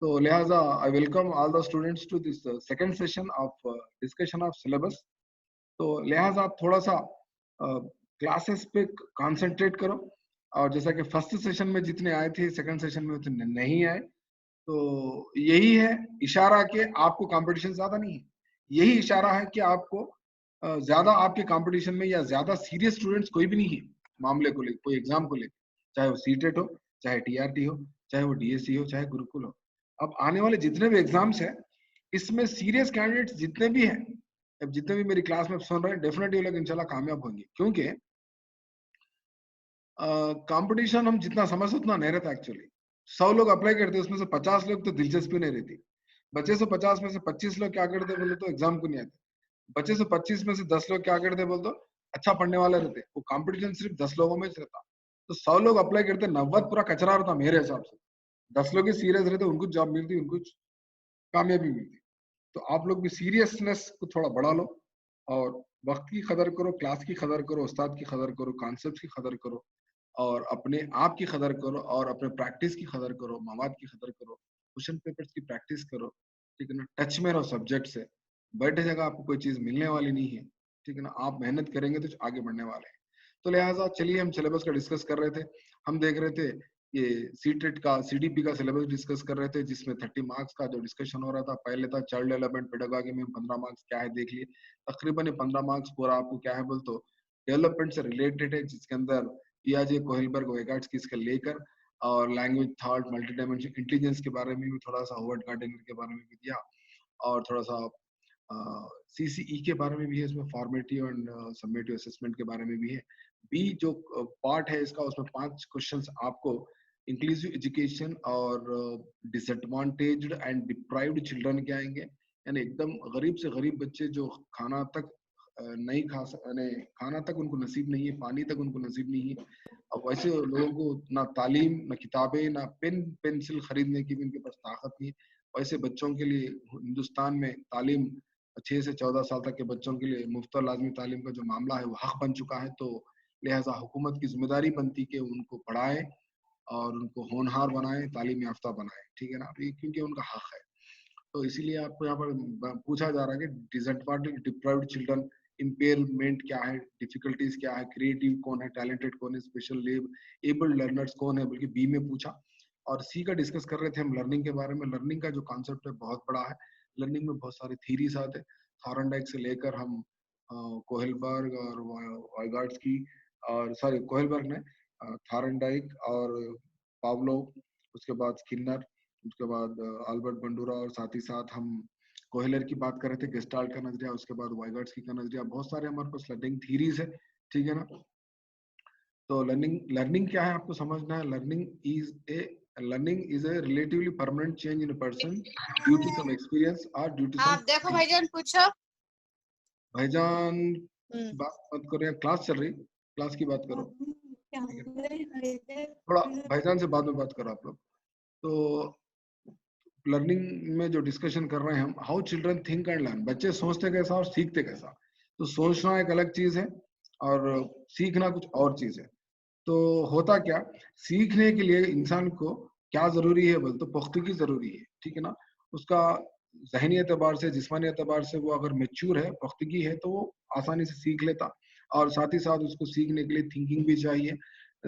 तो लिहाजा I welcome all the students to this second session of discussion of syllabus. तो लिहाजा आप थोड़ा सा क्लासेस पे कंसंट्रेट करो, और जैसा कि फर्स्ट सेशन में जितने आए थे सेकंड सेशन में उतने नहीं आए। तो यही है इशारा कि आपको कंपटीशन ज्यादा नहीं है, यही इशारा है कि आपको ज्यादा आपके कंपटीशन में या ज्यादा सीरियस स्टूडेंट्स कोई भी नहीं है मामले को लेकर, कोई एग्जाम को लेकर, चाहे वो सीटेट हो, चाहे टीआरटी हो, चाहे वो डीएससी हो, चाहे गुरुकुल हो। अब आने वाले जितने भी एग्जाम्स हैं इसमें सीरियस कैंडिडेट्स जितने भी हैं, अब जितने भी मेरी क्लास में सुन रहे हैं, डेफिनेटली वो लोग इंशाल्लाह कामयाब होंगे, क्योंकि कंपटीशन हम जितना समझते उतना नहीं रहता एक्चुअली। 100 लोग अप्लाई करते हैं, उसमें से 50 लोग तो दिलचस्पी नहीं रहती, बचे से 50 में से 25 लोग क्या करते बोले तो एग्जाम को नहीं आते, बचे से 25 में से 10 लोग क्या करते बोल तो अच्छा पढ़ने वाले रहते। वो कंपटीशन सिर्फ 10 लोगों में रहता, तो 100 लोग अप्लाई करते, 90 पूरा कचरा रहता मेरे हिसाब से। 10 लोग ही सीरियस रहते, उनको जॉब मिलती, उनको कामयाबी मिलती। तो आप लोग भी सीरियसनेस को थोड़ा बढ़ा लो, और वक्त की कदर करो, क्लास की कदर करो, उस्ताद की कदर करो, कॉन्सेप्ट की कदर करो, और अपने आप की कदर करो, और अपने प्रैक्टिस की कदर करो, मवाद की कदर करो, क्वेश्चन पेपर्स की प्रैक्टिस करो, ठीक है ना। टच में रहो सब्जेक्ट से, बैठे जगह आपको कोई चीज मिलने वाली नहीं है, ठीक है ना। आप मेहनत करेंगे तो आगे बढ़ने वाले हैं। तो लिहाजा चलिए हम सिलेबस का डिस्कस कर रहे थे। हम देख रहे थे ये सीटेट का सीडीपी का सिलेबस डिस्कस कर रहे थे, जिसमें 30 मार्क्स का जो डिस्कशन हो रहा था। पहले था चाइल्ड डेवलपमेंट पेडागॉजी में 15 मार्क्स क्या है देख लिए। तकरीबन 15 मार्क्स पूरा आपको क्या है बोल तो डेवलपमेंट से रिलेटेड है, जिसके अंदर पियाजे, कोहिलबर्ग, वेगाट्स्की इसके लेकर, और language thought, multi dimension intelligence के बारे में भी थोड़ा सा, होवर्ड गार्डनर के बारे में भी दिया, और थोड़ा सा सीसीई के बारे में भी है इसमें, फॉर्मेटिव एंड समेटिव असेसमेंट के बारे में भी है। बी जो पार्ट है इसका, उसमें 5 क्वेश्चंस आपको इंक्लूसिव एजुकेशन और डिसएडवांटेज्ड एंड डिप्राइव्ड चिल्ड्रन के आएंगे, यानी एकदम गरीब से गरीब बच्चे जो खाना तक नहीं खा यानी खाना तक उनको नसीब नहीं है, पानी तक उनको नसीब नहीं है। अब वैसे लोगों को ना तालीम, ना किताबें, ना पेन पेंसिल खरीदने की भी उनके पास ताकत नहीं है। वैसे बच्चों के लिए हिंदुस्तान में तालीम 6 से 14 साल तक के बच्चों के लिए मुफ्त और लाजमी तालीम का जो मामला है वो हक बन चुका है। तो लिहाजा हुकूमत की जिम्मेदारी बनती कि उनको पढ़ाए और उनको होनहार बनाए, तालीम याफ्ता बनाए, ठीक है ना, क्योंकि उनका हक है। तो इसीलिए आपको यहाँ पर पूछा जा रहा है कि डिसएडवांटेज डिप्राइव्ड चिल्ड्रन, इम्पेयरमेंट क्या है, डिफिकल्टीज क्या है, क्रिएटिव कौन है, टैलेंटेड कौन है, स्पेशल एबल्ड लर्नर्स कौन है, बल्कि बी में पूछा। और सी का डिस्कस कर रहे थे हम लर्निंग के बारे में। लर्निंग का जो कॉन्सेप्ट है बहुत बड़ा है। लर्निंग में बहुत सारे थीरीज आते हैं, थॉरनडाइक से लेकर हम कोहेलबर्ग और वाइगार्ड्स्की, और सॉरी कोहेलबर्ग ने, थॉरनडाइक और पावलो, उसके बाद स्किनर, उसके बाद अल्बर्ट बंडूरा, और साथ ही साथ हम कोहलर की बात कर रहे थे, गेस्टाल्ट का नजरिया, उसके बाद वाइगार्ड्स्की का नजरिया। बहुत सारे हमारे पास लर्निंग थीरीज है, ठीक है ना। तो लर्निंग क्या है आपको समझना है। Learning is a relatively permanent change in a person due to some experience और ड्यू टू सम। आप देखो भाईजान पूछो। भाईजान बात मत करो, या क्लास चल रही, क्लास की बात करो। थोड़ा भाईजान से बाद में बात करो आप लोग। तो लर्निंग में जो डिस्कशन कर रहे हैं हम, how children think and learn, बच्चे सोचते कैसा और सीखते कैसा। तो सोचना एक अलग चीज है और सीखना कुछ और चीज है। तो होता क्या, सीखने के लिए इंसान को क्या जरूरी है बोल तो पुख्तगी जरूरी है, ठीक है ना। उसका जहनी एतबार से, जिस्मानी एतबार से वो अगर मेच्योर है, पुख्तगी है, तो वो आसानी से सीख लेता। और साथ ही साथ उसको सीखने के लिए थिंकिंग भी चाहिए,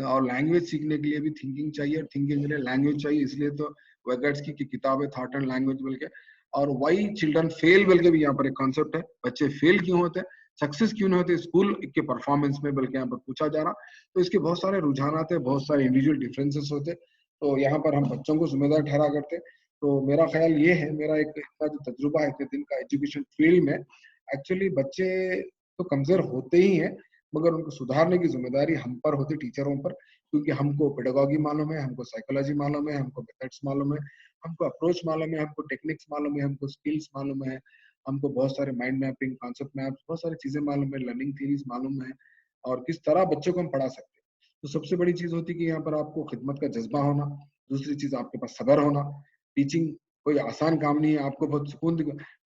और लैंग्वेज सीखने के लिए भी थिंकिंग चाहिए, और थिंकिंग के लिए लैंग्वेज चाहिए। इसलिए तो वेगट्स की किताबें थॉट एंड लैंग्वेज बोल के, और वाई चिल्ड्रन फेल बोल के भी यहाँ पर एक कॉन्सेप्ट है। बच्चे फेल क्यों होते हैं, सक्सेस क्यों नहीं होते स्कूल के परफॉर्मेंस में, बल्कि यहाँ पर पूछा जा रहा। तो इसके बहुत सारे रुझान आते हैं, बहुत सारे इंडिविजुअल डिफरेंसेस होते। तो यहाँ पर हम बच्चों को जिम्मेदार ठहरा करते। तो मेरा ख्याल ये है, मेरा एक इतना जो तजुर्बा है इतने दिन का एजुकेशन फील्ड में, एक्चुअली बच्चे तो कमजोर होते ही हैं, मगर उनको सुधारने की जिम्मेदारी हम पर होती, टीचरों पर। क्योंकि हमको पेडागॉजी मालूम है, हमको साइकोलॉजी मालूम है, हमको मेथड्स मालूम है, हमको अप्रोच मालूम है, हमको टेक्निक्स मालूम है, हमको स्किल्स मालूम है, हमको बहुत सारे माइंड मैपिंग, कॉन्सेप्ट मैप्स, बहुत सारी चीजें मालूम है, लर्निंग थीरीज मालूम है, और किस तरह बच्चों को हम पढ़ा सकते हैं। तो सबसे बड़ी चीज होती है कि यहाँ पर आपको खिदमत का जज्बा होना। दूसरी चीज आपके पास सब्र होना। टीचिंग कोई आसान काम नहीं है, आपको बहुत सुकून।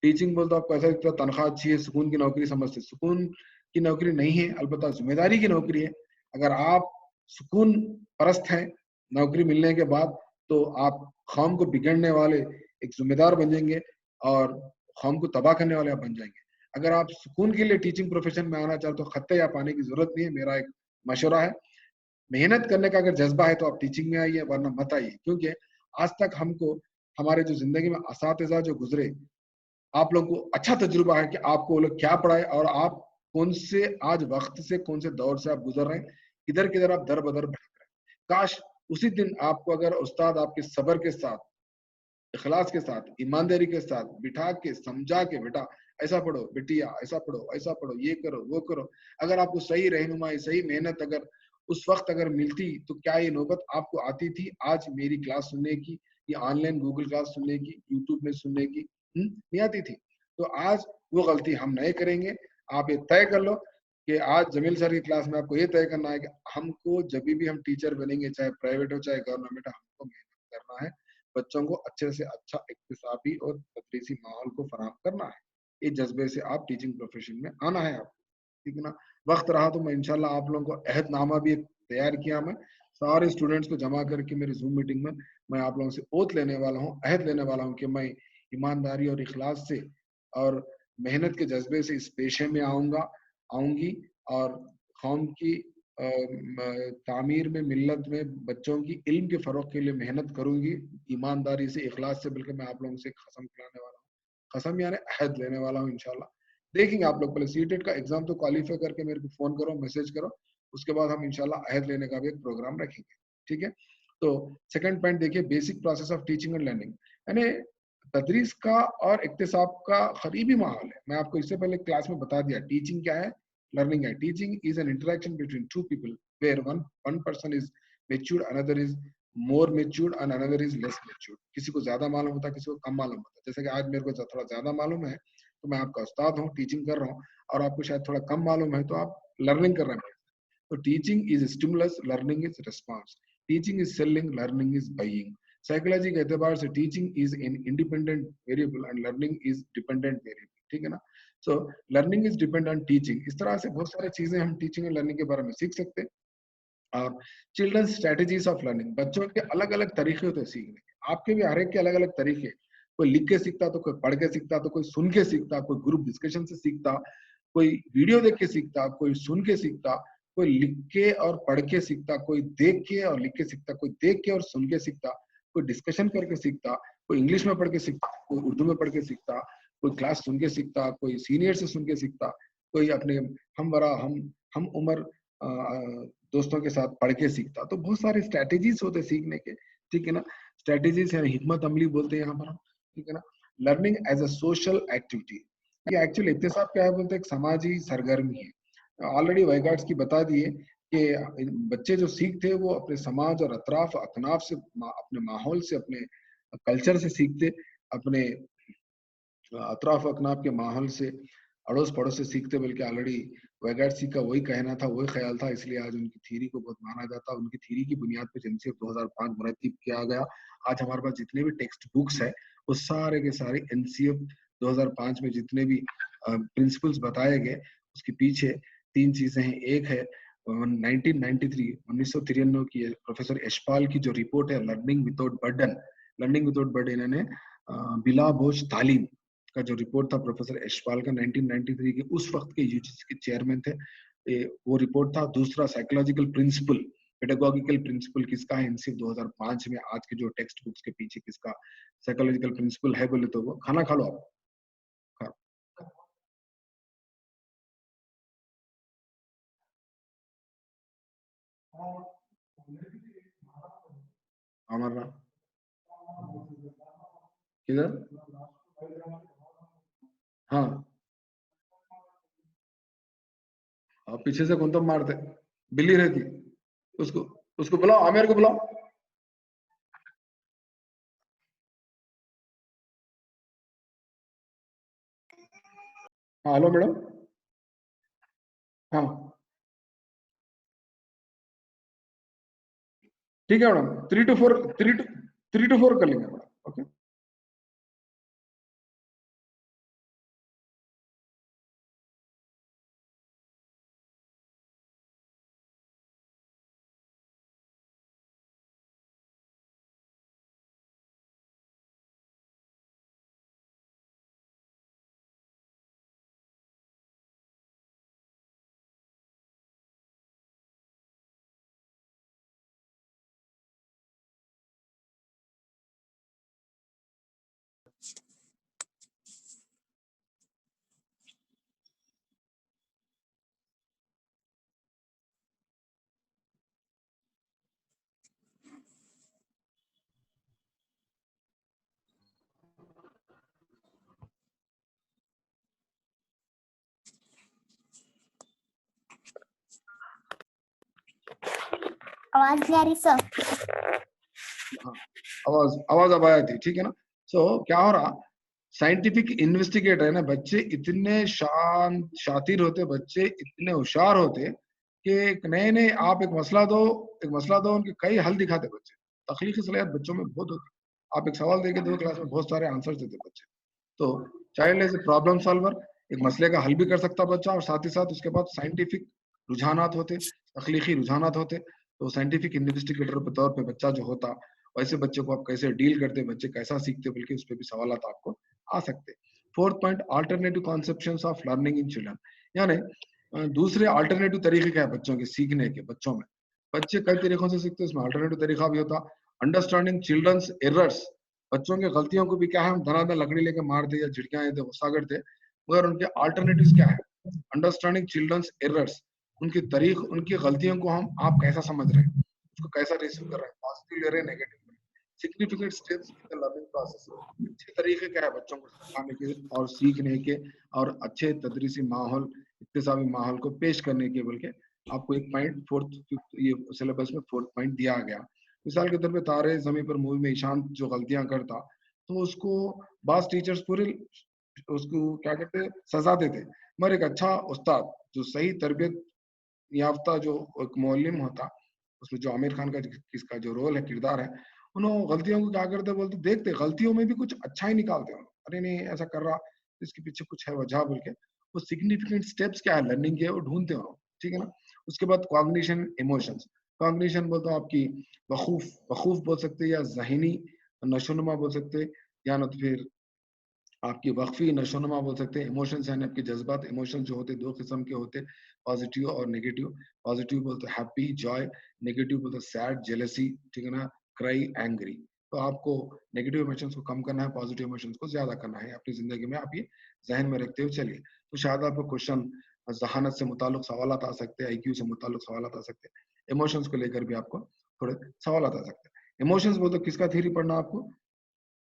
टीचिंग बोलते आपको ऐसा लगता है तनख्वाह अच्छी है, सुकून की नौकरी समझते, सुकून की नौकरी नहीं है, अलबत्ता जिम्मेदारी की नौकरी है। अगर आप सुकून परस्त हैं नौकरी मिलने के बाद, तो आप कौम को बिगड़ने वाले एक जिम्मेदार बन जाएंगे और कौम को तबाह करने वाले आप बन जाएंगे। अगर आप सुकून के लिए टीचिंग प्रोफेशन में आना चाहते हो, खत्ते या पाने की जरूरत नहीं है, मेरा एक मशवरा है। मेहनत करने का अगर जज्बा है तो आप टीचिंग में आइए, वरना मत आइए, क्योंकि आज तक हमको हमारे जो जिंदगी में असातिज़ा जो गुजरे, आप लोगों को अच्छा तजुर्बा है कि आपको वो लोग क्या पढ़ाए और आप कौन से आज वक्त से कौन से दौर से आप गुजर रहे हैं, किधर किधर आप दर बदर भटक रहे हैं। काश उसी दिन आपको अगर उस्ताद आपके सब्र के साथ, इखलास के साथ, ईमानदारी के साथ बिठा के समझा के, बेटा ऐसा पढ़ो, बेटिया ऐसा पढ़ो, ऐसा पढ़ो, ये करो वो करो, अगर आपको सही रहनुमाई, सही मेहनत अगर उस वक्त अगर मिलती, तो क्या ये नौबत आपको आती थी आज मेरी क्लास सुनने की, या ऑनलाइन गूगल क्लास सुनने की, यूट्यूब में सुनने की? नहीं आती थी। तो आज वो गलती हम नहीं करेंगे। आप ये तय कर लो कि आज जमील सर की क्लास में आपको ये तय करना है कि हमको जब भी हम टीचर बनेंगे, चाहे प्राइवेट हो चाहे गवर्नमेंट, हमको मेहनत करना है, बच्चों को अच्छे से अच्छा इक्तिसाबी और तदरीसी माहौल को फराहम करना है। इस जज्बे से आप टीचिंग प्रोफेशन में आना है आपको, ठीक है ना। वक्त रहा तो मैं इंशाल्लाह आप लोगों को अहदनामा भी तैयार किया, मैं सारे स्टूडेंट्स को जमा करके मेरी जूम मीटिंग में मैं आप लोगों से ओथ लेने वाला हूँ, अहद लेने वाला हूँ कि मैं ईमानदारी और इखलास से और मेहनत के जज्बे से इस पेशे में आऊंगा, आऊंगी, और कौम की तामीर में, मिल्लत में बच्चों की इल्म के फ़रोग के लिए मेहनत करूंगी, ईमानदारी से, इखलास से। बल्कि मैं आप लोगों से कसम खिलाने वाला हूँ, कसम यानी अहद लेने वाला हूँ इंशाल्लाह। देखेंगे आप लोग, पहले सीटेट का एग्जाम तो क्वालिफाई करके मेरे को फोन करो, मैसेज करो, उसके बाद हम इंशाल्लाह अहद लेने का भी एक प्रोग्राम रखेंगे, ठीक है। तो सेकंड पॉइंट देखिए, basic process of teaching and learning, यानी तदरीस का और इक्तिसाब का करीबी माहौल है। मैं आपको इससे पहले क्लास में बता दिया टीचिंग क्या है, learning है। Teaching is an interaction between two people where one person is matured, another is more matured and another is less matured. किसी को ज्यादा मालूम होता है, किसी को कम मालूम होता है। जैसे कि आज मेरे को थोड़ा ज्यादा मालूम है तो मैं आपका उस्ताद हूँ, टीचिंग कर रहा हूँ, और आपको शायद थोड़ा कम मालूम है तो आप लर्निंग कर रहे हैं। तो teaching is stimulus, learning is response. Teaching is selling, learning is buying. Psychology के एतबार से teaching is in independent variable and learning is dependent variable, ठीक है ना। So learning is depend on teaching. इस तरह से बहुत सारी चीजें हम टीचिंग और लर्निंग के बारे में सीख सकते हैं। और चिल्ड्रन स्ट्रेटेजीज ऑफ लर्निंग, बच्चों के अलग अलग तरीके होते हैं सीखने के, आपके भी हर एक के अलग अलग तरीके। कोई लिख के सीखता, तो कोई पढ़ के सीखता, तो कोई सुन के सीखता, कोई ग्रुप डिस्कशन से सीखता, कोई वीडियो देख के सीखता, कोई सुन के सीखता, कोई लिख के और पढ़ के सीखता, कोई देख के और लिख के सीखता, कोई देख के और सुन के सीखता, कोई डिस्कशन करके सीखता, कोई इंग्लिश में पढ़ के सीखता, कोई उर्दू में पढ़ के सीखता, कोई क्लास सुन के सीखता, कोई सीनियर से सुन के सीखता, कोई अपने हम बड़ा हम उम्र दोस्तों के साथ पढ़ के सीखता। तो बहुत सारे स्ट्रेटेजीज होते सीखने के, ठीक है ना। स्ट्रेटेजीज है, हिकमत अमली बोलते हैं यहाँ पर हम, ठीक है ना। Learning as a social activity, ये एक्चुअली इत्तेसाब क्या है बोलते हैं, एक समाजी सरगर्मी है। ऑलरेडी वाइगार्ड्स की बता दिए कि बच्चे जो सीखते वो अपने समाज और अतराफ अकनाफ से, अपने माहौल से, अपने कल्चर से सीखते, अपने अतराफ अकनाफ के माहौल से, अड़ोस पड़ोस से सीखते। बल्कि ऑलरेडी वैगार्ड्स का वही कहना था, वही ख्याल था, इसलिए आज उनकी थ्योरी को बहुत माना जाता है। उनकी थ्योरी की बुनियाद पर एनसीएफ 2005 मुरतब किया गया। आज हमारे पास जितने भी टेक्स्ट बुक्स है वो सारे के सारे एनसीएफ 2005 में जितने भी प्रिंसिपल्स बताए गए, उसके पीछे तीन चीजें हैं। एक है 1993 की प्रोफेसर यशपाल की जो रिपोर्ट है, learning without burden, learning without burden, इन्होंने बिला बोझ तालीम का जो रिपोर्ट था प्रोफेसर यशपाल का, 1993 के, उस वक्त के यूजीसी के चेयरमैन थे, वो रिपोर्ट था। दूसरा साइकोलॉजिकल प्रिंसिपल, पेडागोगिकल प्रिंसिपल किसका है, सिर्फ 2005 में आज के जो टेक्स्ट बुक्स के पीछे किसका साइकोलॉजिकल प्रिंसिपल है बोले तो वो, खाना खा लो आप, खा हमारा किधर, हाँ, और पीछे से कौन तो मारते, बिल्ली रहती, उसको उसको बुलाओ, आमिर को बुलाओ। हाँ हेलो मैडम, हाँ ठीक है मैडम, 3 to 4, 3 to 4 कर लेंगे मैडम, ओके। आवाज नहीं आ रही सर? आवाज अब आया थी, ठीक है ना। सो क्या हो रहा, साइंटिफिक इन्वेस्टिगेटर है ना, बच्चे इतने शातिर होते, बच्चे इतने होशियार होते कि एक नए नए आप एक मसला दो उनके कई हल दिखाते बच्चे। तख्लीकी सलाहियत बच्चों में बहुत होती। आप एक सवाल देके दो क्लास में बहुत सारे आंसर देते बच्चे। तो child as a problem solver, एक मसले का हल भी कर सकता बच्चा, और साथ ही साथ उसके बाद साइंटिफिक रुझानात होते, तख्लीकी रुझानात होते। तो साइंटिफिक इन्वेस्टिगेटर के तौर पे बच्चा जो होता, वैसे बच्चे को आप कैसे डील करते, बच्चे कैसा सीखते, बल्कि उस पर भी सवाल आपको आ सकते। Fourth point, alternative conceptions of learning in children, यानी दूसरे अल्टरनेटिव तरीके क्या है बच्चों के सीखने के। बच्चों में बच्चे कई तरीकों से सीखते हैं, उसमें अल्टरनेटिव तरीका भी होता। अंडरस्टैंडिंग चिल्ड्रंस एरर्स, बच्चों की गलतियों को भी क्या है, हम धनाधन लकड़ी लेके मारते या झिड़कियां देते, गुस्सा करते, मगर उनके अल्टरनेटिव्स क्या है। अंडरस्टैंडिंग चिल्ड्रंस एरर्स, उनकी गलतियों को आप कैसा समझ रहे हैं, उसको कैसा रिसीव कर रहे हैं, पॉजिटिव ले रहे हैं, negative. Significant steps in the learning process, अच्छे तरीके क्या है बच्चों को सिखाने के और सीखने के, और अच्छे तदरीसी माहौल, इक्तिसाबी माहौल को पेश करने के, बल्कि आपको एक पॉइंट फोर्थ ये सिलेबस में फोर्थ पॉइंट दिया गया। मिसाल के तौर पे तारे जमीन पर मूवी में ईशान जो गलतियां करता, तो उसको बास टीचर्स पूरे उसको क्या कहते हैं, सजा देते, मगर एक अच्छा उस्ताद जो सही तरबियत याफ्ता जो एक मौलिम होता, उसमें जो आमिर खान का किसका जो रोल है, किरदार है, उन्होंने गलतियों को क्या करते बोलते, देखते गलतियों में भी कुछ अच्छा ही निकालते हैं। अरे नहीं ऐसा कर रहा, इसके पीछे कुछ है वजह, बोल के वो सिग्निफिकेंट स्टेप्स क्या है लर्निंग के, वो ढूंढते हो, ठीक है ना। उसके बाद कॉग्निशन इमोशंस, कॉग्निशन बोलते हो आपकी वखूफ बोल सकते हैं, या जहनी नशोनुमा बोल सकते हैं, या न तो फिर आपकी वक्फी नशोनुमा बोल सकते हैं। इमोशंस यानी आपके जज्बात, इमोशंस जो होते दो किस्म के होते, पॉजिटिव और नेगेटिव। पॉजिटिव बोलते हैप्पी जॉय, नेगेटिव बोलते सैड जेलसी, ठीक है ना, क्राई एंग्री। तो आपको नेगेटिव इमोशंस को कम करना है, पॉजिटिव इमोशंस को ज्यादा करना है अपनी जिंदगी में, आप ये जहन में रखते हुए चलिए। तो शायद आपको क्वेश्चन जहानत से मुताल्लिक सवाल आ सकते हैं, IQ से मुताल्लिक सवाल आ सकते हैं, इमोशंस को लेकर भी आपको थोड़े सवाल आ सकते हैं। इमोशंस बोलते किसका थ्योरी पढ़ना आपको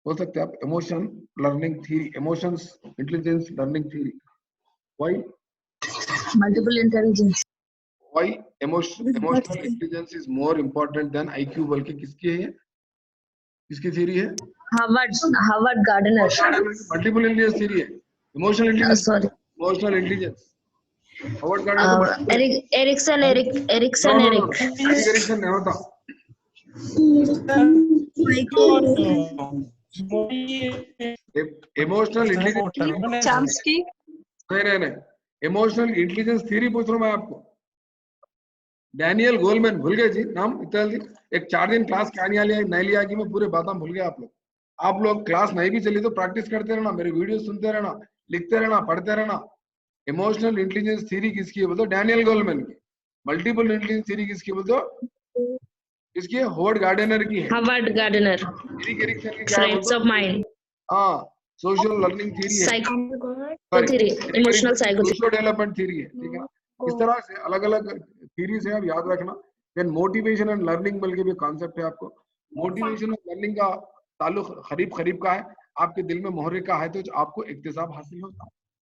बोल सकते हैं आप, emotion learning theory, emotions intelligence learning theory. Why multiple intelligence, why emotional intelligence is more important than IQ, बल्कि किसकी है ये, किसकी थ्योरी है? Howard Gardner, multiple intelligence theory है। Emotional intelligence, sorry, emotional intelligence Howard Gardner. Erikson Erikson नहीं होता। Emotional intelligence चाम्स्की, नहीं, इमोशनल इंटेलिजेंस थ्योरी पूछ रहा हूं मैं आपको। डैनियल गोलमैन, भूल गए जी नाम इतना जल्दी? एक 4 दिन क्लास क्या नहीं लिया कि मैं पूरे बातें भूल गया। आप लोग क्लास नहीं भी चली तो प्रैक्टिस करते रहना, मेरे वीडियो सुनते रहना, लिखते रहना, पढ़ते रहना। इमोशनल इंटेलिजेंस थ्योरी किसकी है बोलते? डैनियल गोलमैन की। मल्टीपल इंटेलिजेंस थ्योरी किसकी बोलते? किसकी है? हार्वर्ड गार्डनर की है। हार्वर्ड गार्डनर, एरिक एरिक्सन की क्या है साइंस ऑफ माइंड, हाँ, सोशल लर्निंग थ्योरी है, साइकोथ्योरी, इमोशनल साइकोथ्योरी, सोशल डेवलपमेंट थ्योरी है, ठीक है ना। इस तरह से अलग अलग थ्योरीज है, आप याद रखना। देन मोटिवेशन एंड लर्निंग बल्कि भी कॉन्सेप्ट है आपको। मोटिवेशन और लर्निंग का ताल्लुक करीब का है, आपके दिल में मोहरे का है तो आपको इक्तिसाब हासिल होता है।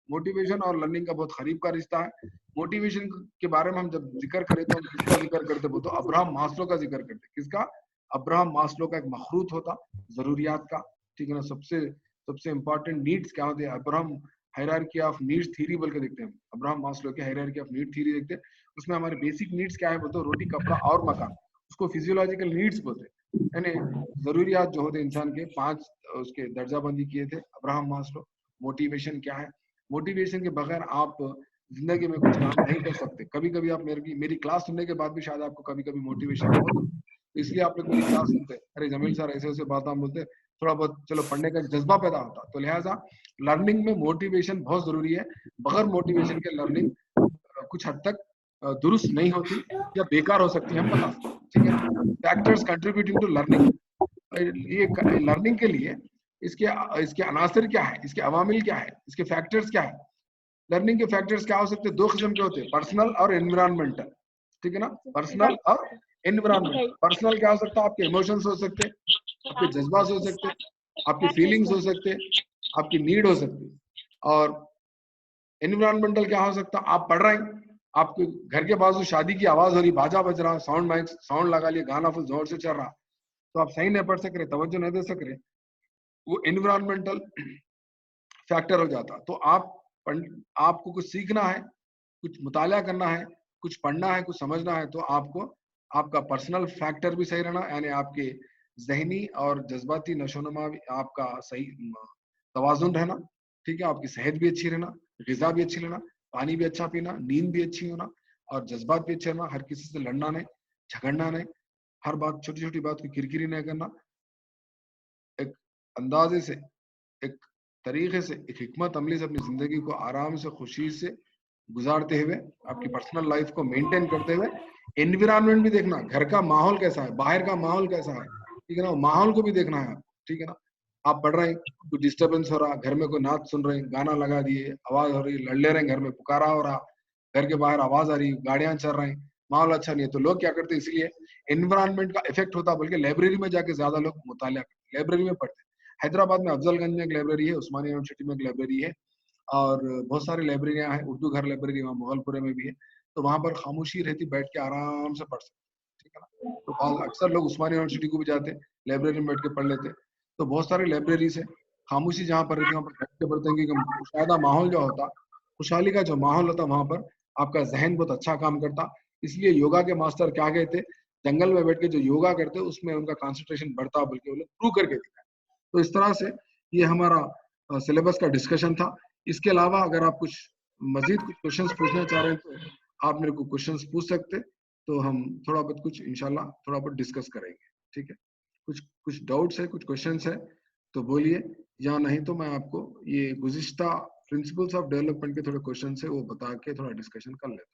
मोटिवेशन और लर्निंग का बहुत करीब का रिश्ता है। मोटिवेशन के बारे में हम जब जिक्र करें तो हम किसका जिक्र करते हैं? तो अब्राहम मास्लो का जिक्र करते हैं। किसका? अब्राहम मास्लो का एक मखरूत होता जरूरियात का, ठीक है ना। सबसे इंपॉर्टेंट नीड्स क्या होते हैं? Abraham hierarchy of needs theory बोल के देखते हैं। अब्राहम मास्लो की हायरार्की ऑफ नीड थ्योरी देखते हैं। उसमें हमारे बेसिक नीड्स क्या है बोलते? रोटी, कपड़ा और मकान। उसको फिजियोलॉजिकल नीड्स बोलते हैं, यानी जरूरियात जो होते इंसान के 5 उसके दर्जाबंदी किए थे अब्राहम मास्लो। मोटिवेशन क्या है? मोटिवेशन के बगैर आप जिंदगी में कुछ काम नहीं कर सकते। कभी कभी आप मेरी क्लास सुनने के बाद भी शायद आपको कभी कभी मोटिवेशन हो, इसलिए आप लोग मेरी क्लास सुनते हैं। अरे जमील सर ऐसे ऐसे बात हम बोलते, थोड़ा बहुत चलो पढ़ने का जज्बा पैदा होता। तो लिहाजा लर्निंग में मोटिवेशन बहुत जरूरी है। बगैर मोटिवेशन के लर्निंग कुछ हद तक दुरुस्त नहीं होती या बेकार हो सकती है, हम बता सकते हैं, ठीक है। फैक्टर्स कंट्रीब्यूटिंग टू लर्निंग, ये लर्निंग के लिए इसके अनासर क्या है, इसके अवामिल क्या है, इसके फैक्टर्स क्या है। लर्निंग के फैक्टर्स क्या हो सकते हैं, दो किस्म के होते हैं, पर्सनल और एनवायरमेंटल, ठीक है ना, पर्सनल और एनवायरमेंटल। पर्सनल क्या हो सकता है, आपके इमोशंस हो सकते हैं, आपके जज्बात हो सकते हैं, आपकी फीलिंग्स हो सकते हैं, आपकी नीड हो सकती है। और एनवायरमेंटल क्या हो सकता है, आप पढ़ रहे हैं, आपके घर के बाजू शादी की आवाज हो रही, बाजा बज रहा, साउंड लगा लिया, गाना फुल जोर से चल रहा, तो आप सही नहीं पढ़ सक रहे, तवज्जो नहीं दे सक रहे, वो एनवायरमेंटल फैक्टर हो जाता। तो आपको कुछ सीखना है, कुछ मुताला करना है, कुछ पढ़ना है, कुछ समझना है, तो आपको आपका पर्सनल फैक्टर भी सही रहना, यानी आपके जहनी और जज्बाती नशोनुमा भी आपका सही तवाजुन रहना, ठीक है, आपकी सेहत भी अच्छी रहना, ग़िज़ा भी अच्छी लेना, पानी भी अच्छा पीना, नींद भी अच्छी होना, और जज्बात भी अच्छे रहना, हर किसी से लड़ना नहीं, झगड़ना नहीं, हर बात छोटी छोटी बात की किरकिरी नहीं करना, एक अंदाजे से, एक तरीके से, एक हिकमत अमली से अपनी जिंदगी को आराम से, खुशी से गुजारते हुए, आपकी पर्सनल लाइफ को मेंटेन करते हुए, एनवायरनमेंट भी देखना, घर का माहौल कैसा है, बाहर का माहौल कैसा है, ठीक है ना, माहौल को भी देखना है, ठीक है ना। आप पढ़ रहे हैं, कुछ डिस्टर्बेंस हो रहा, घर में कोई नाच सुन रहे हैं, गाना लगा दिए, आवाज हो रही, लड़ ले रहे हैं, घर में पुकारा हो रहा, घर के बाहर आवाज आ रही, गाड़ियां चल रही, माहौल अच्छा नहीं है, तो लोग क्या करते हैं, इसलिए एनवायरनमेंट का इफेक्ट होता है, बल्कि लाइब्रेरी में जाके ज्यादा लोग मुताला करते, लाइब्रेरी में पढ़ते। हैदराबाद में अफजलगंज में एक लाइब्रेरी है, उस्मानिया यूनिवर्सिटी में एक लाइब्रेरी है, और बहुत सारी लाइब्रेरियां हैं, उर्दू घर लाइब्रेरी वहाँ मुगलपुरे में भी है, तो वहां पर खामोशी रहती, बैठ के आराम से पढ़ सकते, ठीक है ना। तो अक्सर लोग उस्मानिया यूनिवर्सिटी को भी जाते हैं, लाइब्रेरी में बैठ के पढ़ लेते, तो बहुत सारी लाइब्रेरी से खामोशी जहाँ पर रहती है, वहाँ पर बैठ के पढ़ते हैं, क्योंकि शायद माहौल जो होता, खुशहाली का जो माहौल होता, वहां पर आपका जहन बहुत अच्छा काम करता। इसलिए योगा के मास्टर क्या कहते, जंगल में बैठ के जो योगा करते, उसमें उनका कॉन्सेंट्रेशन बढ़ता, बल्कि वो लोग प्रूव करके दिखाए। तो इस तरह से ये हमारा सिलेबस का डिस्कशन था। इसके अलावा अगर आप कुछ मजीद कुछ क्वेश्चंस पूछना चाह रहे हैं, तो आप मेरे को क्वेश्चंस पूछ सकते, तो हम थोड़ा बहुत कुछ इंशाल्लाह थोड़ा बहुत डिस्कस करेंगे, ठीक है। कुछ कुछ डाउट्स है, कुछ क्वेश्चंस है तो बोलिए, या नहीं तो मैं आपको ये गुज़िश्ता प्रिंसिपल्स ऑफ डेवलपमेंट के थोड़े क्वेश्चन है वो बता के थोड़ा डिस्कशन कर लेता हूँ।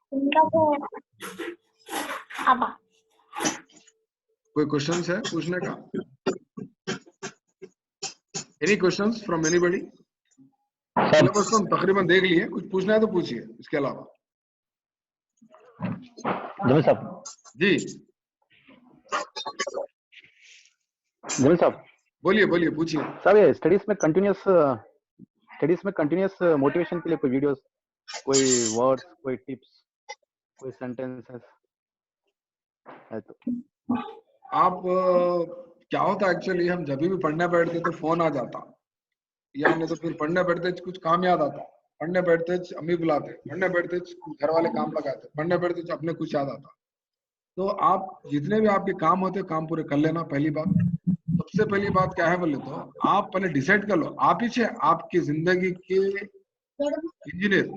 कोई क्वेश्चंस है पूछने का? Any questions from anybody? Syllabus तो हम तकरीबन देख लिए, कुछ पूछना है तो पूछिए इसके अलावा। जमील साहब जी जमील साहब बोलिए बोलिए पूछिए। साहब ये स्टडीज में कंटिन्यूस मोटिवेशन के लिए कोई वीडियोस, कोई वर्ड्स, कोई टिप्स, कोई सेंटेंसेस है तो आप क्या होता एक्चुअली, हम जब भी पढ़ने बैठते तो फोन आ जाता, या नहीं तो फिर पढ़ने बैठते कुछ काम याद आता, पढ़ने बैठते अम्मी बुलाते, पढ़ने बैठते घर वाले काम लगाते, पढ़ने बैठते अपने कुछ याद आता। तो आप जितने भी आपके काम होते काम पूरे कर लेना। पहली बात, सबसे पहली बात क्या है बोले तो आप पहले डिसाइड कर लो, आप ही छे आपकी जिंदगी के इंजीनियर।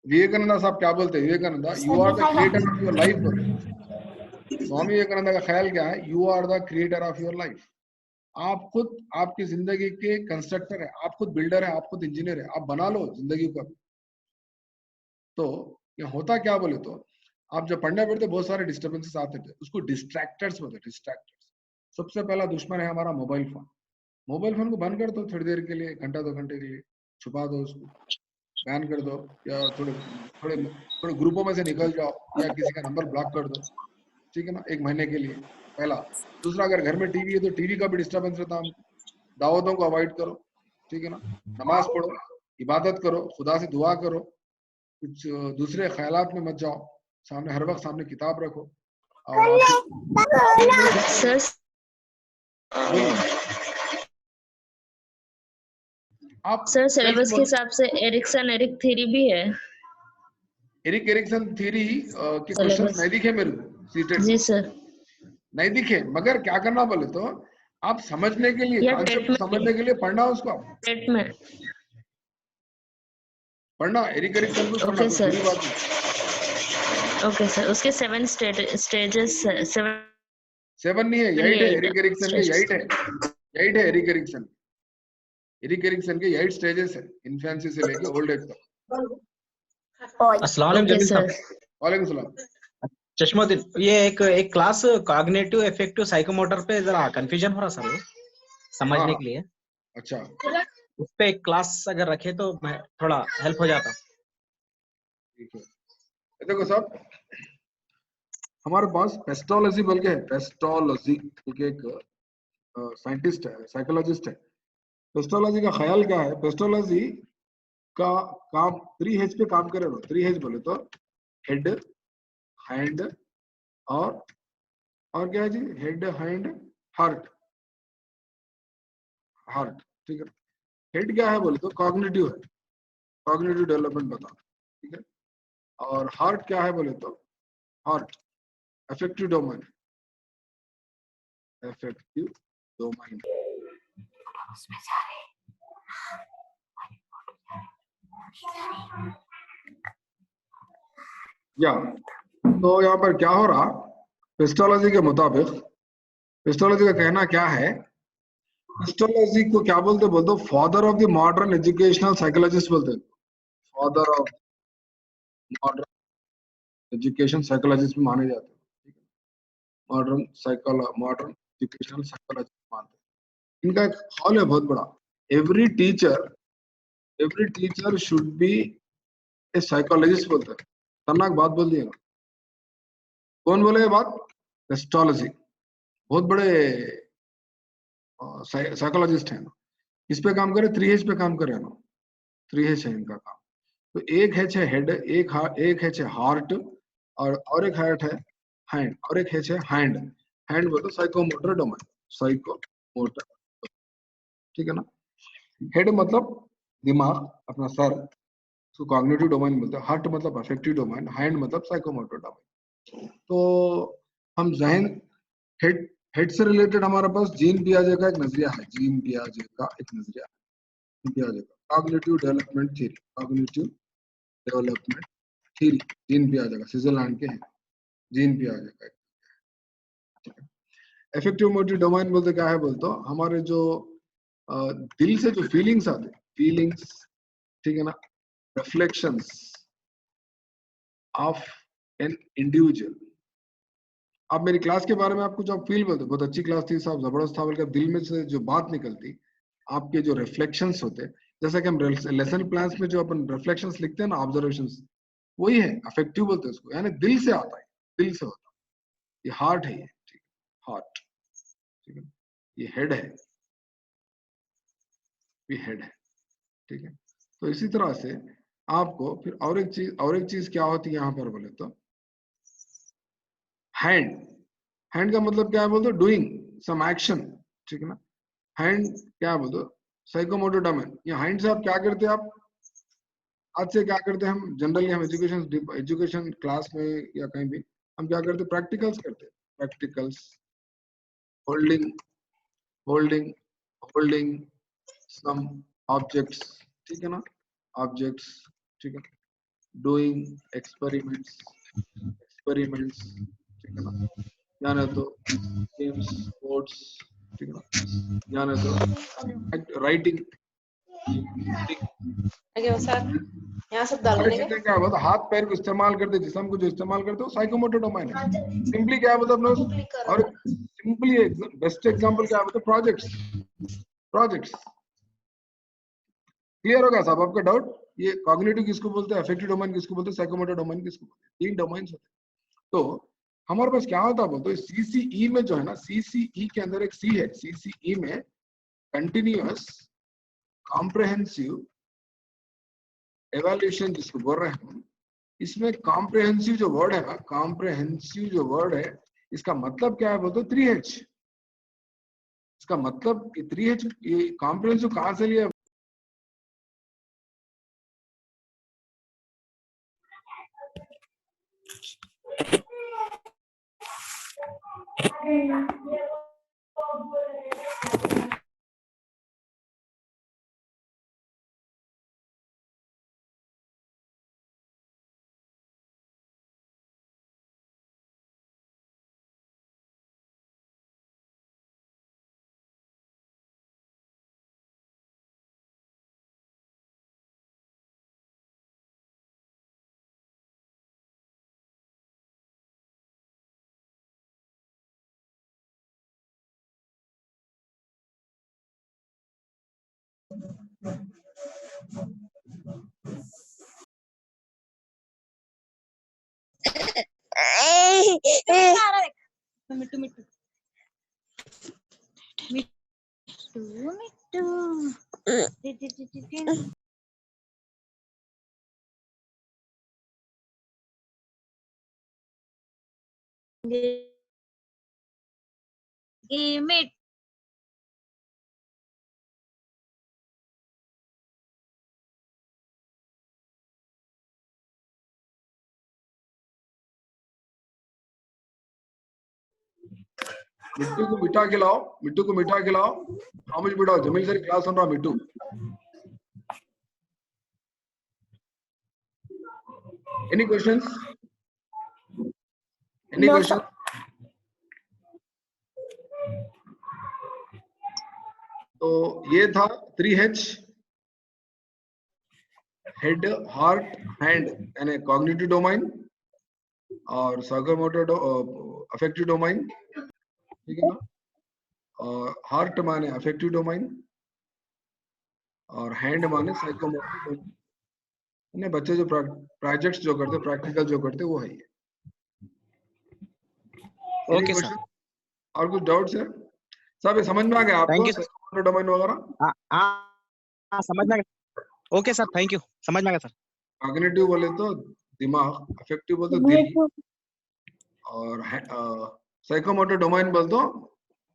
विवेकानंद साहब क्या बोलते हैं, Vivekananda, you are the creator of your life. Swami Vivekananda का ख्याल क्या है, you are the creator of your life. आप खुद आपकी जिंदगी के कंस्ट्रक्टर है, आप खुद बिल्डर है, आप खुद इंजीनियर है, आप बना लो जिंदगी को। तो ये होता क्या बोले तो आप जब पढ़ने बैठते बहुत सारे डिस्टर्बेंसेस आते थे, उसको डिस्ट्रैक्टर्स बोलते, डिस्ट्रैक्टर्स। सबसे पहला दुश्मन है हमारा मोबाइल फोन। मोबाइल फोन को बंद कर दो थोड़ी देर के लिए, घंटा 2 घंटे के लिए छुपा दो उसको, बैन कर दो, या थोड़े थोड़े थोड़े ग्रुपों में से निकल जाओ, या किसी का नंबर ब्लॉक कर दो, ठीक है ना, 1 महीने के लिए, पहला। दूसरा, अगर घर में टीवी है तो टीवी का भी डिस्टर्बेंस रहता, हम दावतों को अवॉइड करो, ठीक है ना, नमाज पढ़ो, इबादत करो, खुदा से दुआ करो, कुछ दूसरे ख्यालात में मत जाओ, सामने हर वक्त सामने किताब रखो। और आप सर सिलेबस के हिसाब से एरिक्सन एरिक थ्योरी भी है। एरिक एरिक्सन थ्योरी के क्वेश्चंस नहीं दिखे मेरे को सीटेड जी सर, नहीं दिखे, मगर क्या करना बोले तो आप समझने के लिए, कॉन्सेप्ट समझने के लिए पढ़ना उसको, टेट में पढ़ना, एरिक एरिक्सन को पढ़ना, कोई बुरी बात नहीं। ओके सर, उसके 7 स्टेजेस, 7 नहीं है, 8 है एरिक एरिक्सन के, 8 है, 8 है एरिक एरिक्सन। एरिक एरिक्सन के 8 स्टेजेस है, इन्फेंसी से लेके ओल्ड एज तक। अस्सलाम वालेकुम जमील साहब। वालेकुम सलाम। चश्मुद्दीन, ये एक क्लास कॉग्निटिव इफेक्टिव साइकोमोटर पे जरा कंफ्यूजन हो रहा सर। समझने हाँ के लिए, अच्छा उस पे एक क्लास अगर रखे तो मैं थोड़ा हेल्प हो जाता। ठीक है। ये देखो साहब, हमारे पास पेस्टोलॉजी बोल के है, पेस्टोलॉजी बोल के एक साइंटिस्ट है, साइकोलॉजिस्ट है। पेस्टोलॉजी का ख्याल क्या है? पेस्टोलॉजी का काम 3H पे काम करे ना। 3H बोले तो हेड, हैंड और क्या है जी? Head, hand, heart. हार्ट, ठीक है। हेड क्या है बोले तो कॉग्निटिव है, कॉग्निटिव डेवलपमेंट बता, ठीक है। और हार्ट क्या है बोले तो heart affective domain, affective domain. या तो यहाँ पर क्या हो रहा, पेस्टोलॉजी के मुताबिक, पेस्टोलॉजी का कहना क्या है? पेस्टोलॉजी को क्या बोलते father of the modern educational psychologist बोलते हैं। Father of modern education psychologist में माने जाते हैं, मॉडर्न एजुकेशनल साइकोलॉजिस्ट मानते हैं। इनका एक हॉल है बहुत बड़ा। Every teacher should be A psychologist बोलते हैं। खतरनाक बात बोल दिया। कौन बोले ये बात? पेस्टोलॉजी, बहुत बड़े साइकोलॉजिस्ट हैं। इस पे काम करे, 3H पे काम करे ना। 3H है इनका काम। तो एक H है हेड, एक H है हार्ट, और एक हार्ट है हैंड, और एक H है हैंड। हैंड बोलते साइकोमोटर डोमेन, साइकोमोटर, ठीक है ना। हेड मतलब दिमाग, अपना सर, उसको कॉग्निटिव डोमेन बोलते हैं। हार्ट मतलब अफेक्टिव डोमेन, हैंड मतलब साइकोमोटर डोमेन। तो हम जहन, हेड हेड से रिलेटेड हमारे पास जीन पियाजे का एक नजरिया है, जीन पियाजे का एक नजरिया है, पियाजे का cognitive development theory, cognitive development theory, Jean पियाजे का, स्विट्जरलैंड के हैं, जीन पियाजे का। इफेक्टिव मोटिव डोमेन बोलते क्या है बोलते हमारे जो दिल से जो फीलिंग्स आते, फीलिंग्स, ठीक है ना, रिफ्लेक्शंस ऑफ एन इंडिविजुअल। आप मेरी क्लास के बारे में आपको जो फील बोलते, बहुत अच्छी क्लास थी साहब, जबरदस्त था, बल्कि दिल में से जो बात निकलती, आपके जो रिफ्लेक्शंस होते, जैसा कि हम लेसन प्लान्स में जो अपन रिफ्लेक्शंस लिखते हैं ना, ऑब्जर्वेशंस, वही है अफेक्टिव बोलते हैं उसको, यानी दिल से आता है, दिल से होता है। ये हार्ट है, ये ठीक है, हार्ट, ठीक है। ये हेड है, ये हेड है, ठीक है। तो इसी तरह से आपको फिर और एक चीज क्या होती है यहाँ पर बोले तो हैंड। हैंड का मतलब क्या है बोलते, डूइंग सम एक्शन, ठीक है ना। हैंड क्या बोलते, साइकोमोटर डोमेन। ये हैंड से आप क्या करते हैं? आप आज से क्या करते हैं? हम जनरली हम एजुकेशन क्लास में या कहीं भी हम क्या करते हैं? प्रैक्टिकल्स करते हैं, practicals, holding holding holding some objects, ठीक है ना, ऑब्जेक्ट्स, ठीक है। डूइंग एक्सपेरिमेंट्स, ठीक है ना, या नहीं तो गेम्स, स्पोर्ट्स, ठीक है ना, या नहीं तो राइटिंग, आगे सर यहाँ सब डाल सारी देंगे। चीजें क्या होता है, हाथ पैर को इस्तेमाल करते, जिस्म को जो इस्तेमाल करते हो, साइकोमोटर डोमेन है। सिंपली क्या होता है अपने, और सिंपली बेस्ट एग्जांपल क्या होता है? Projects, projects. क्लियर होगा साहब आपका डाउट? ये कॉग्निटिव किसको बोलते हैं, अफेक्टिव डोमेन किसको बोलते हैं, साइकोमोटर डोमेन किसको बोलते हैं? तीन डोमेन्स होते हैं। तो हमारे पास क्या होता है बोलते, सीसीई में जो है ना, सीसीई के अंदर एक सी है, सीसीई में कंटिन्यूअस कॉम्प्रहेंसिव एवेल्यूशन जिसको बोल रहे हैं हम। इसमें कॉम्प्रहेंसिव जो वर्ड है ना, कॉम्प्रहेंसिव जो वर्ड है, इसका मतलब क्या है बोलते 3H। इसका मतलब 3H, ये कॉम्प्रहेंसिव कहां से लिया? मिट्टू मिट्टू मिट्टू मिट्टू मिट्टू मिट्टू को मीठा खिलाओ, मिट्टू को मीठा खिलाओ। हाउ मच बिठाओ, जमील सर क्लास सुन रहा Mittu. Any questions? Any No, question? तो ये था 3H, हेड, हार्ट, हैंड यानी कॉग्निटिव डोमाइन और साइकोमोटर अफेक्टिव डोमाइन, ठीक है ना। और हार्ट माने अफेक्टिव डोमाइन और हैंड माने साइकोमोटर डोमाइन। बच्चे जो प्रोजेक्ट्स जो करते, प्रैक्टिकल जो करते वो है ये। Okay sir. और कुछ डाउट्स है? सब ये समझ में आ गया थैंक आपको यू। साइकोमोटर डोमाइन वगैरह? हाँ समझ में आ गया। ओके सर, थैंक यू, समझ में आ गया सर। कॉग्निटिव बोले तो दिमाग, अफेक्टिव बोले तो दिल, और साइकोमोटर डोमाइन बोल तो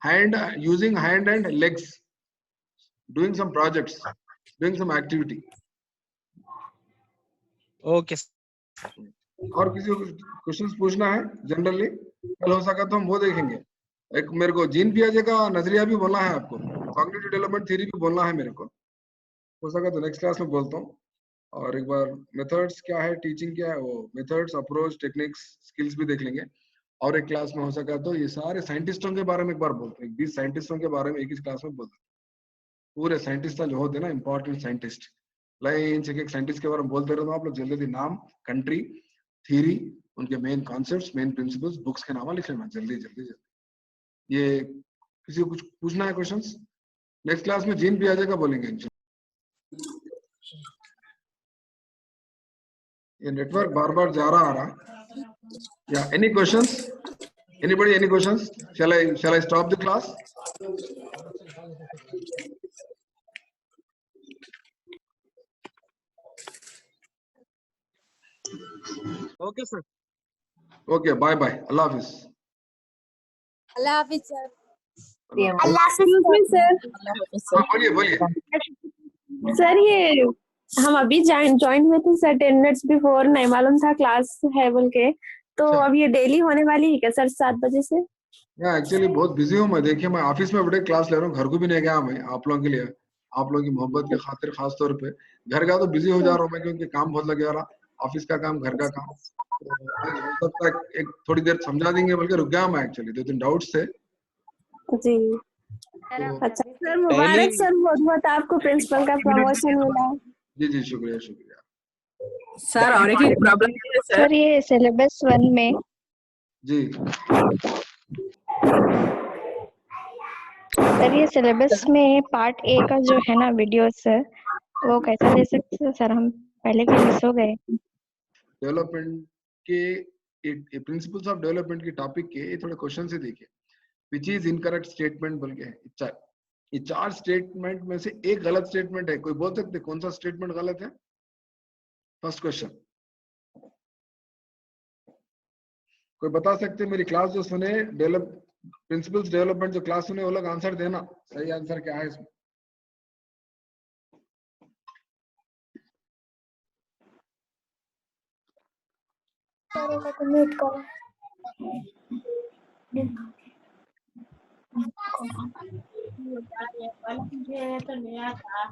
hand, using hand and legs, doing some projects, doing some activity. Okay और किसी को क्वेश्चंस पूछना है जनरली? कल हो सका तो हम वो देखेंगे। एक मेरे को जीन पियाजे का नजरिया भी बोलना है आपको, कॉग्निटिव डेवलपमेंट थ्योरी भी बोलना है मेरे को। हो सका तो नेक्स्ट क्लास में बोलता हूँ। और एक बार मेथड्स क्या है, टीचिंग क्या है, वो मेथड्स, अप्रोच, टेक्निक्स, स्किल्स भी देख लेंगे। और एक क्लास में हो सका तो ये सारे साइंटिस्टों के बारे में एक बार बोलते हैं, 20 साइंटिस्टों के बारे में एक ही क्लास में बोलते हैं। पूरे साइंटिस्ट जो होते हैं ना, इंपॉर्टेंट साइंटिस्ट, लाइन से एक साइंटिस्ट के बारे में बोलते रहते हो आप लोग। जल्दी जल्दी नाम, कंट्री, थ्योरी, उनके main concepts, main principles, books के नाम लिख लेना जल्दी जल्दी जल्दी। ये किसी को कुछ पूछना है क्वेश्चंस? नेक्स्ट क्लास में जीन पियाजे का बोलेंगे। ये नेटवर्क बार बार जा रहा आ रहा। या any questions? Anybody, any questions? shall I stop the class? Okay sir. Okay, bye bye, अल्लाह हाफिज। अल्लाह हाफिज सर। अल्लाह हाफिज सर। हाँ, बोलिए बोलिए। सर ये हम अभी ज्वाइन हुए थे सर 10 मिनट्स बिफोर, नहीं मालूम था क्लास है बोल के। तो अच्छा। अब ये डेली होने वाली है क्या सर 7 बजे से? या एक्चुअली बहुत बिजी हूँ मैं। देखिए मैं ऑफिस में बड़े क्लास ले रहा हूँ, घर को भी नहीं गया मैं आप लोगों के लिए, आप लोगों की मोहब्बत के खातिर खास तौर पे। घर का तो बिजी हो जा रहा हूँ मैं, क्योंकि काम बहुत लग जा रहा, ऑफिस का काम, घर का काम। तो आज हो सकता है एक थोड़ी देर समझा देंगे बल्कि रुक गया मैं, एक्चुअली 2-3 डाउट्स थे। जी तो अच्छा सर, मुबारक सर, बहुत बहुत आपको प्रिंसिपल का प्रमोशन मिला। जी जी, शुक्रिया शुक्रिया। सर और एक प्रॉब्लम है सर, ये सिलेबस 1 में जी सर, ये सिलेबस में पार्ट ए का जो है ना वीडियो सर, वो कैसा दे सकते हैं सर? हम पहले के मिस हो गए। डेवलपमेंट के प्रिंसिपल्स ऑफ डेवलपमेंट के टॉपिक के ये थोड़े क्वेश्चन से देखिए। विच इज इनकरेक्ट स्टेटमेंट बोल के है। ये 4 स्टेटमेंट में से एक गलत स्टेटमेंट है। कोई बोल सकते कौन सा स्टेटमेंट गलत है? फर्स्ट क्वेश्चन कोई बता सकते? मेरी क्लास जो सुने, प्रिंसिपल्स डेवलपमेंट जो क्लास सुने, वो लोग आंसर देना, सही आंसर क्या है इसमें। म्यूट करो। मुझे तो नहीं आता।